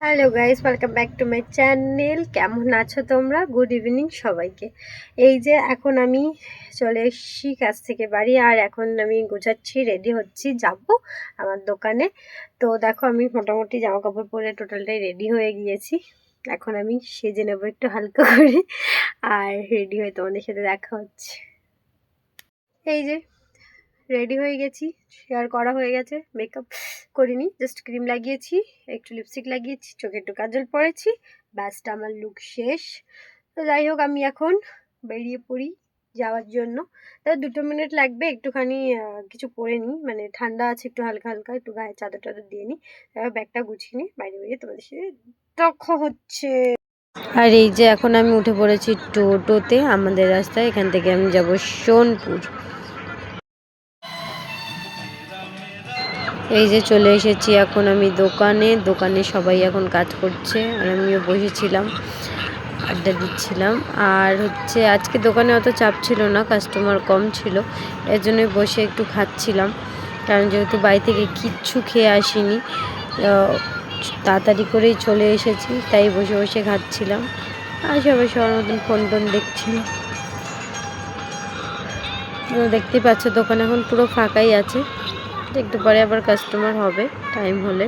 Hello guys, welcome back to my channel. কেমন আছো তোমরা? গুড ইভিনিং সবাইকে। এই যে এখন আমি চলে এসেছি কাজ থেকে বাড়ি, আর এখন আমি গোছাচ্ছি, রেডি হচ্ছি, যাব আমার দোকানে। তো দেখো, আমি মোটামুটি জামা কাপড় পরে টোটালটাই রেডি হয়ে গিয়েছি। এখন আমি সেজে নেবো একটু হালকা করে, আর রেডি হয়ে তোমাদের সাথে দেখা হচ্ছে। এই যে রেডি হয়ে গেছি, শেয়ার করা হয়ে গেছে, মেকআপ করিনি, জাস্ট ক্রিম লাগিয়েছি, একটু লিপস্টিক লাগিয়েছি, চোখে একটু কাজল পরেছি, ব্যাসটা আমার লুক শেষ। তো যাই হোক, আমি এখন বেরিয়ে পড়ি যাওয়ার জন্য। তাহলে 2 মিনিট লাগবে, একটুখানি কিছু পরে নিই, মানে ঠান্ডা আছে একটু, হালকা হালকা একটু গায়ে চাদর টাদর দিয়ে নিই, তারপর ব্যাগটা গুছিয়ে নিই, বাইরে বেরিয়ে তোমাদের সাথে দেখা হচ্ছে। আর এই যে এখন আমি উঠে পড়েছি টোটোতে, আমাদের রাস্তায়, এখান থেকে আমি যাব সোনপুর। এই যে চলে এসেছি এখন আমি দোকানে সবাই এখন কাজ করছে, আর আমিও বসেছিলাম, আড্ডা দিচ্ছিলাম। আর হচ্ছে আজকে দোকানে অত চাপ ছিল না, কাস্টমার কম ছিল, এর জন্যই বসে একটু খাচ্ছিলাম, কারণ যেহেতু বাড়ি থেকে কিচ্ছু খেয়ে আসিনি, তাড়াতাড়ি করেই চলে এসেছি, তাই বসে বসে খাচ্ছিলাম, আর সবাই সবার মতন ফোন টোন দেখছিল। দেখতেই পাচ্ছ দোকান এখন পুরো ফাঁকাই আছে, একটু পরে আবার কাস্টমার হবে টাইম হলে।